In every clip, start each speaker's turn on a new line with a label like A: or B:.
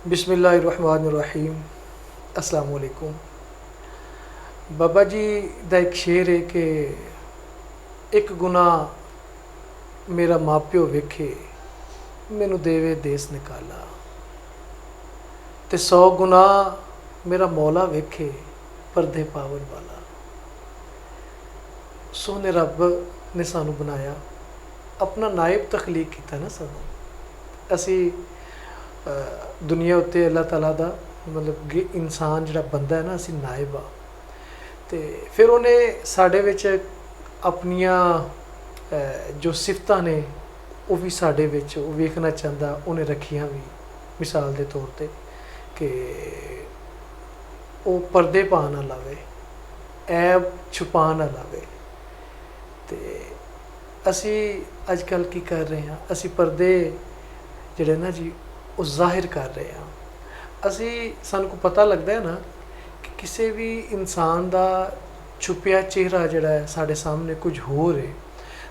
A: बिस्मिल्लाहिर्रहमानिर्रहीम। अस्सलाम वालेकुम। बाबा जी का एक शेर है कि एक गुनाह मेरा मापिओ वेखे मैनू देवे देस निकाला, ते 100 गुनाह मेरा मौला वेखे परदे पावन वाला। सोने रब ने सानू बनाया, अपना नायब तखलीक किया ना सानू। असी दुनिया उत्ते अल्लाह ताला दा मतलब कि इंसान जिहड़ा बंदा है ना, असी नायब आ। तो फिर उन्हें साढ़े विच अपनियां जो सिफतां ने वो भी साढ़े विच वो वेखना चाहता, उन्हें रखियां भी। मिसाल के तौर पर कि वो पर्दे पा ना लावे, ऐब छुपा ना लावे। तो असी अजकल की कर रहे हैं, असी पर्दे जिहड़े ना जी वो जाहिर कर रहे हैं। असी सानू को पता लगता है ना कि किसी भी इंसान का छुपिया चेहरा जिहड़ा है साढ़े सामने कुछ हो रहे,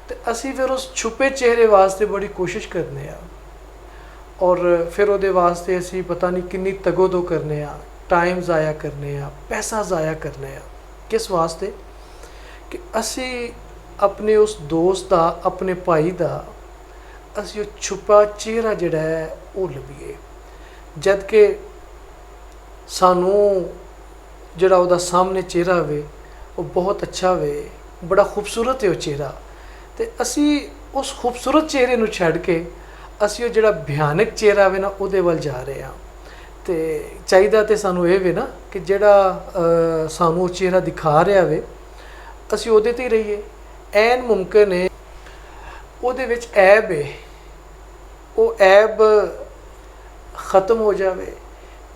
A: तो असी फिर उस छुपे चेहरे वास्ते बड़ी कोशिश करने आ, और फिर वो वास्ते असी पता नहीं किन्नी तगोदो करने आ, टाइम ज़ाया करने आ, पैसा ज़ाया करने आ। किस वास्ते कि असी अपने उस दोस्त का, अपने भाई का असी वो छुपा चेहरा जिहड़ा है वो लभीए, जद कि सानू जिहड़ा उहदा सामने चेहरा वे वो बहुत अच्छा वे, बड़ा खूबसूरत है वो चेहरा। तो असी उस खूबसूरत चेहरे नू छड्ड के असी वो जिहड़ा भयानक चेहरा वे ना उहदे वल जा रहे हैं। तो चाहिदा तो सानू ये वे ना कि जिहड़ा सानू चेहरा दिखा रहा वे असी उहदे ते ही रहीए। ऐन मुमकिन है उहदे विच ऐब है, वो ऐब ख़त्म हो जाए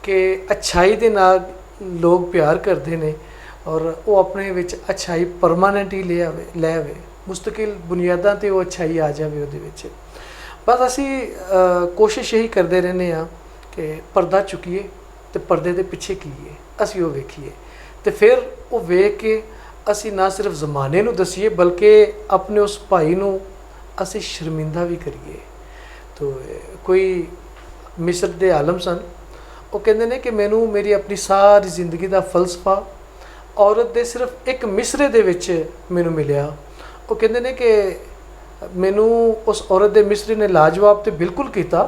A: कि अच्छाई दे नाल लोग प्यार करते हैं और वो अपने विच अच्छाई परमानेंट ही ले आवे, मुस्तकिल बुनियादां ते वो अच्छाई आ जाए उहदे विच। बस असी कोशिश यही करते रहने कि पर्दा चुकीए तो पर्दे के पिछे कीए, असी वो वेखीए। तो फिर वो वेख के असी ना सिर्फ ज़माने नू दसीए बल्कि अपने उस भाई नू असी शर्मिंदा भी करिए। तो कोई मिस्र के आलम सन, वो कहते हैं कि मैनू मेरी अपनी सारी जिंदगी का फलसफा औरत दे सिर्फ एक मिसरे दे विच मैनू मिलिया। वो कहते हैं कि मैनू उस औरत दे मिसरे ने लाजवाब तो बिल्कुल किया,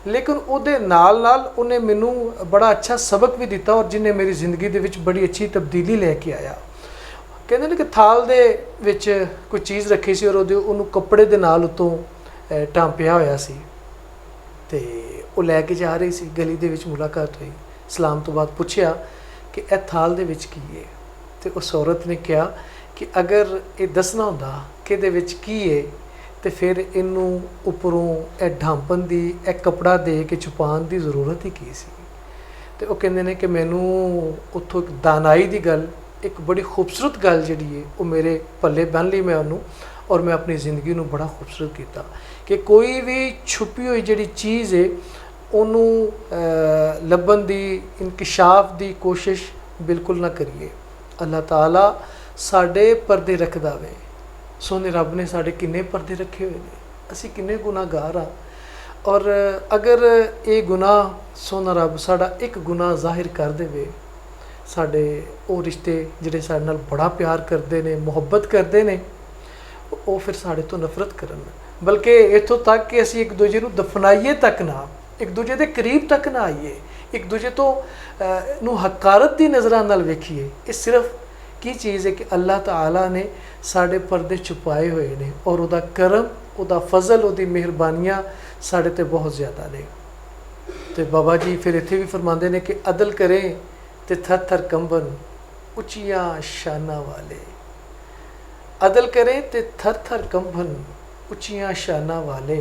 A: लेकिन उहदे नाल नाल उन्हें मैनू बड़ा अच्छा सबक भी दिता और जिन्हें मेरी जिंदगी दे विच बड़ी अच्छी तब्दीली लैके आया। कहते हैं कि थाल दे विच कोई चीज़ रखी सी और उन्होंने कपड़े दे नाल उतों ढांपिया होया सी, ते वो लैके जा रही सी। गली दे विच मुलाकात हुई, सलाम तो बाद पूछया कि ए थाल दे विच की है। तो उस औरत ने कहा कि अगर ये दसना होंदा कि इहदे विच की है तो फिर इनू उपरों ए ढांपन की ए कपड़ा दे के छुपाने की जरूरत ही की सी। तो वो कहते हैं कि मैनू उत्थों एक दानाई की गल, एक बड़ी खूबसूरत गल जी है वो मेरे पल्ले बन ली, मैं उन्होंने और मैं अपनी ज़िंदगी को बड़ा खूबसूरत किया कि कोई भी छुपी हुई जी चीज़ है उन्होंने लभन की, इंकशाफ की कोशिश बिल्कुल ना करिए। अल्लाह ताला साढ़े पर्दे रखदा वे। सोने रब ने साढ़े किन्ने पर्दे रखे हुए हैं, असी किन्ने गुनाहगार हाँ। और अगर ये गुनाह सोना रब साड़ा एक गुनाह जाहिर कर देवे, साढ़े वो रिश्ते जिहड़े साढ़े नाल बड़ा प्यार करते हैं, मुहब्बत करते हैं, वो फिर साढ़े तो नफरत करन, बल्कि इत्थों तक कि असी एक दूजे नूं दफनाइए तक ना, एक दूजे के करीब तक ना आइए, एक दूजे तो नूं हकारत की नज़रां नाल वेखीए। ये सिर्फ की चीज़ है कि अल्लाह ताला ने साढ़े पर्दे छुपाए हुए हैं और उहदा करम, उहदा फजल, उहदी मेहरबानियाँ साढ़े ते बहुत ज़्यादा ने। तो बाबा जी फिर इत्थे भी फरमाते हैं कि अदल करें तो थर थर कंबन उचियां शाना वाले, अदल करें तो थर थर कंबन उचियां शाना वाले,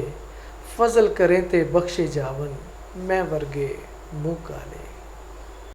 A: फजल करें तो बख्शे जावन मैं वर्गे मुँह काले।